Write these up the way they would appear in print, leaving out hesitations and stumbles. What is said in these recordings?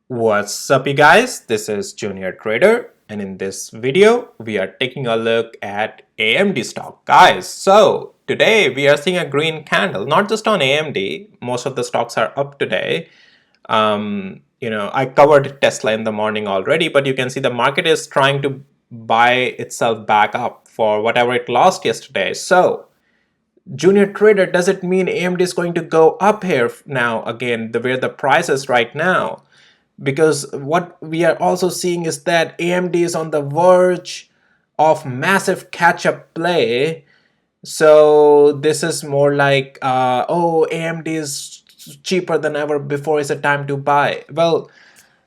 What's up, you guys? This is Junior Trader, and in this video, we are taking a look at AMD stock. Guys, so today we are seeing a green candle, not just on AMD. Most of the stocks are up today. I covered Tesla in the morning already, but you can see the market is trying to buy itself back up for whatever it lost yesterday. So, Junior Trader, does it mean AMD is going to go up here now again, where the price is right now? Because what we are also seeing is that AMD is on the verge of massive catch-up play. So this is more like, AMD is cheaper than ever before. Is it time to buy? Well,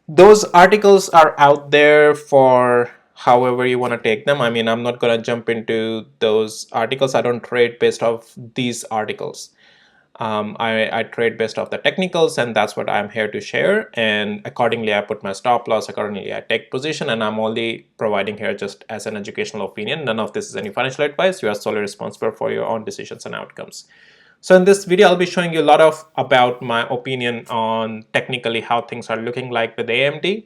those articles are out there for however you want to take them. I mean, I'm not going to jump into those articles. I don't trade based off these articles. I trade based off the technicals, and that's what I'm here to share. And accordingly, I put my stop loss. Accordingly, I take position, and I'm only providing here just as an educational opinion. None of this is any financial advice. You are solely responsible for your own decisions and outcomes. So in this video, I'll be showing you a lot about my opinion on technically how things are looking like with AMD,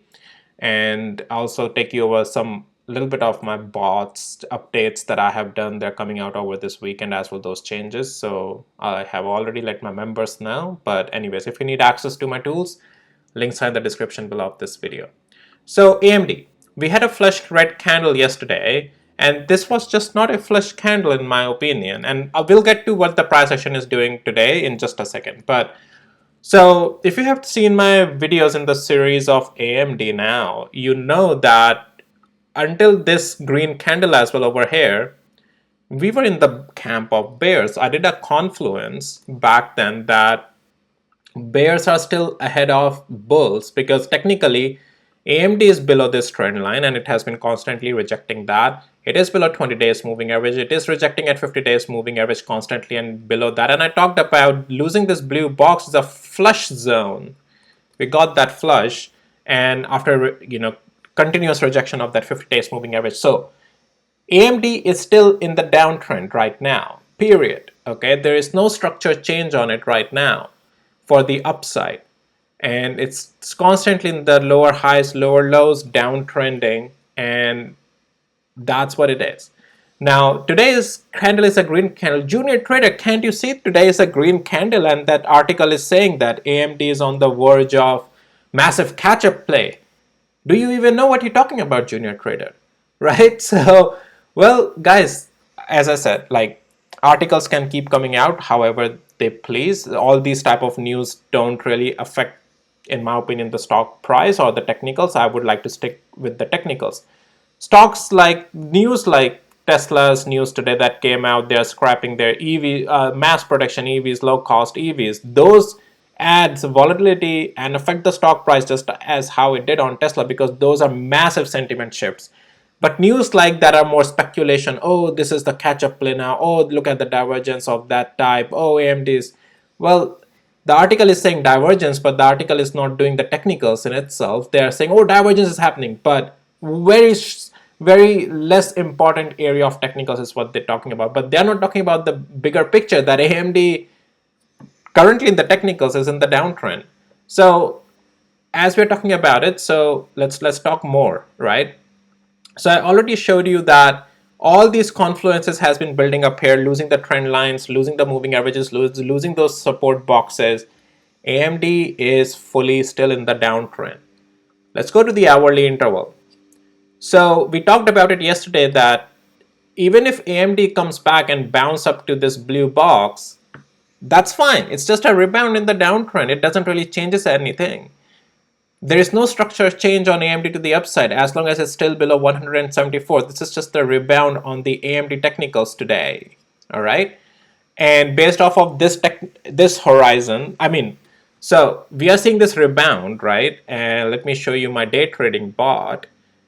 and also take you over some little bit of my bots updates that I have done. They're coming out over this weekend as well, those changes. So I have already let my members know. But anyways, if you need access to my tools, links are in the description below of this video. So AMD, we had a flush red candle yesterday, and this was just not a flush candle in my opinion. And I will get to what the price action is doing today in just a second. But so if you have seen my videos in the series of AMD now, you know that until this green candle as well over here, we were in the camp of bears. I did a confluence back then that bears are still ahead of bulls because technically AMD is below this trend line and it has been constantly rejecting that. It is below 20 days moving average. It is rejecting at 50 days moving average constantly and below that. And I talked about losing this blue box is a flush zone. We got that flush, and after continuous rejection of that 50 days moving average. So AMD is still in the downtrend right now, period. Okay, there is no structure change on it right now for the upside. And it's constantly in the lower highs, lower lows, downtrending, and that's what it is. Now, today's candle is a green candle. Junior Trader, can't you see today is a green candle? And that article is saying that AMD is on the verge of massive catch-up play. Do you even know what you're talking about, Junior Trader? Right? So, well, guys, as I said, like, articles can keep coming out however they please. All these type of news don't really affect, in my opinion, the stock price or the technicals. I would like to stick with the technicals. Stocks like news like Tesla's news today that came out, they're scrapping their EV, mass production EVs, low cost EVs. Those adds volatility and affect the stock price just as how it did on Tesla, because those are massive sentiment shifts. But news like that are more speculation. Oh, this is the catch-up play now. Oh, look at the divergence of that type. Oh, AMD's. Well, the article is saying divergence, but the article is not doing the technicals in itself. They are saying, oh, divergence is happening, but very less important area of technicals is what they're talking about. But they're not talking about the bigger picture that AMD currently in the technicals is in the downtrend. So as we're talking about it, so let's talk more, right? So I already showed you that all these confluences has been building up here, losing the trend lines, losing the moving averages, losing those support boxes. AMD is fully still in the downtrend. Let's go to the hourly interval. So we talked about it yesterday that even if AMD comes back and bounce up to this blue box, that's fine. It's just a rebound in the downtrend. It doesn't really change anything. There is no structure change on AMD to the upside as long as it's still below 174. This is just a rebound on the AMD technicals today. All right. And based off of this horizon, so we are seeing this rebound, right? And let me show you my day trading bot.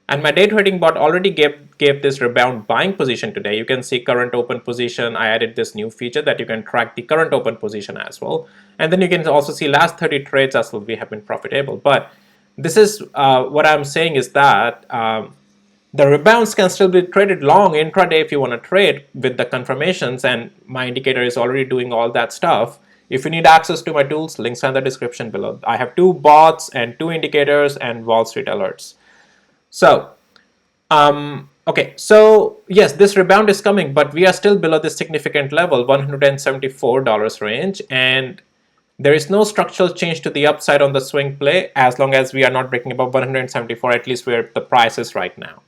And my day trading bot already gave this rebound buying position today. You can see current open position. I added this new feature that you can track the current open position as well. And then you can also see last 30 trades as well. We have been profitable. But this is what I'm saying is that the rebounds can still be traded long intraday if you want to trade with the confirmations. And my indicator is already doing all that stuff. If you need access to my tools, links are in the description below. I have 2 bots and 2 indicators and Wall Street alerts. So okay, so yes, this rebound is coming, but we are still below this significant level, $174 range, and there is no structural change to the upside on the swing play as long as we are not breaking above 174, at least where the price is right now.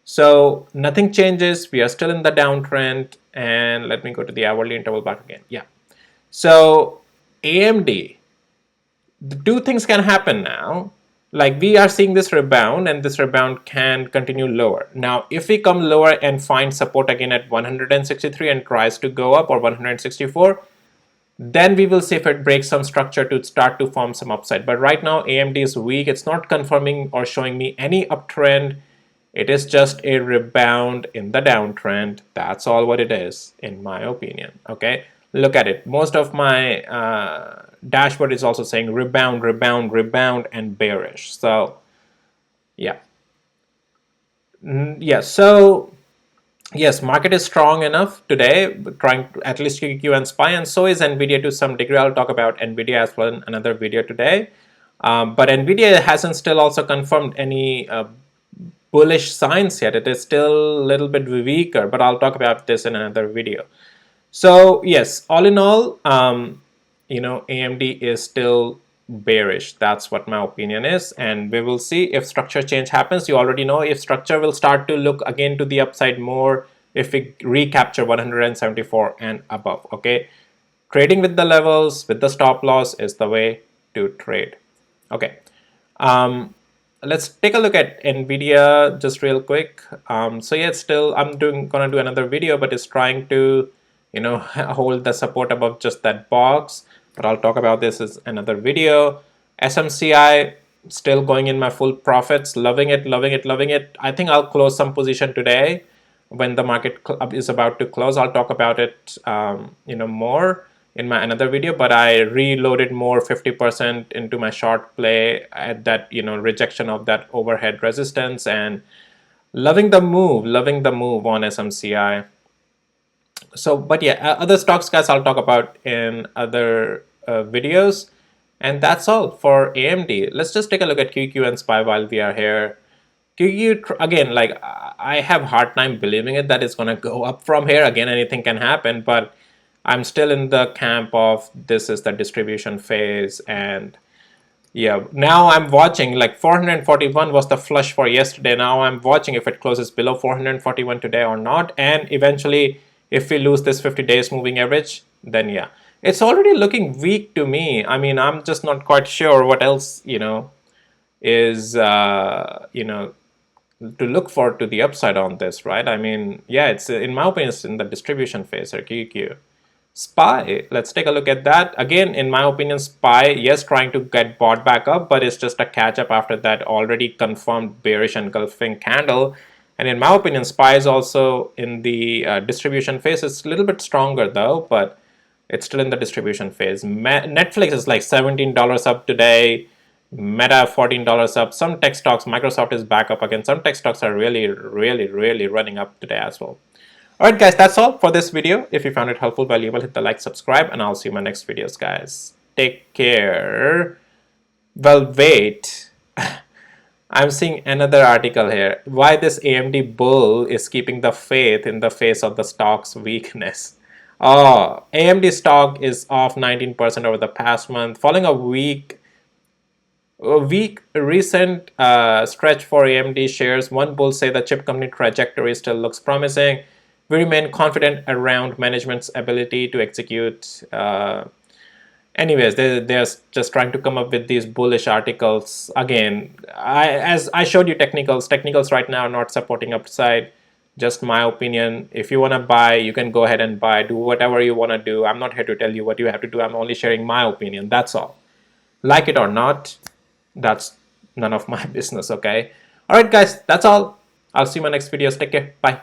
So nothing changes. We are still in the downtrend, and let me go to the hourly interval back again. Yeah. So AMD, the 2 things can happen now. Like, we are seeing this rebound, and this rebound can continue lower. Now, if we come lower and find support again at 163 and tries to go up, or 164, then we will see if it breaks some structure to start to form some upside. But right now, AMD is weak. It's not confirming or showing me any uptrend. It is just a rebound in the downtrend. That's all what it is, in my opinion. Okay, look at it. Most of my dashboard is also saying rebound, rebound, rebound, and bearish. So yeah, so yes, market is strong enough today, trying to at least QQ and SPY, and so is Nvidia to some degree. I'll talk about Nvidia as well in another video today. But Nvidia hasn't still also confirmed any bullish signs yet. It is still a little bit weaker, but I'll talk about this in another video. So yes, all in all, AMD is still bearish. That's what my opinion is, and we will see if structure change happens. You already know if structure will start to look again to the upside more if we recapture 174 and above. Okay, trading with the levels, with the stop loss, is the way to trade. Okay, let's take a look at Nvidia just real quick. So yeah, still I'm gonna do another video, but it's trying to hold the support above just that box, but I'll talk about this as another video. SMCI still going in my full profits, loving it, loving it, loving it. I think I'll close some position today when the market is about to close. I'll talk about it more in my another video, but I reloaded more 50% into my short play at that rejection of that overhead resistance, and loving the move on SMCI. So, but yeah, other stocks, guys, I'll talk about in other videos. And that's all for AMD. Let's just take a look at QQ and SPY while we are here. QQ, again, like, I have hard time believing it that it's going to go up from here. Again, anything can happen, but I'm still in the camp of this is the distribution phase. And yeah, now I'm watching, like, 441 was the flush for yesterday. Now I'm watching if it closes below 441 today or not. And eventually, if we lose this 50 days moving average, then yeah, it's already looking weak to me. I mean, I'm just not quite sure what else, is, to look for to the upside on this, right? I mean, yeah, it's, in my opinion, it's in the distribution phase, or QQ. SPY, let's take a look at that. Again, in my opinion, SPY, yes, trying to get bought back up, but it's just a catch up after that already confirmed bearish engulfing candle. And in my opinion, SPY is also in the distribution phase. It's a little bit stronger though, but it's still in the distribution phase. Netflix is like $17 up today. Meta $14 up. Some tech stocks, Microsoft is back up again. Some tech stocks are really, really, really running up today as well. Alright guys, that's all for this video. If you found it helpful, valuable, hit the like, subscribe, and I'll see you in my next videos, guys. Take care. Well, wait. I'm seeing another article here. Why this AMD bull is keeping the faith in the face of the stock's weakness. Oh, AMD stock is off 19% over the past month, following a weak recent stretch for AMD shares. One bull say the chip company trajectory still looks promising. We remain confident around management's ability to execute. Anyways, they're just trying to come up with these bullish articles. Again, as I showed you technicals right now are not supporting upside. Just my opinion. If you want to buy, you can go ahead and buy. Do whatever you want to do. I'm not here to tell you what you have to do. I'm only sharing my opinion. That's all. Like it or not, that's none of my business, okay? Alright guys, that's all. I'll see you in my next videos. Take care. Bye.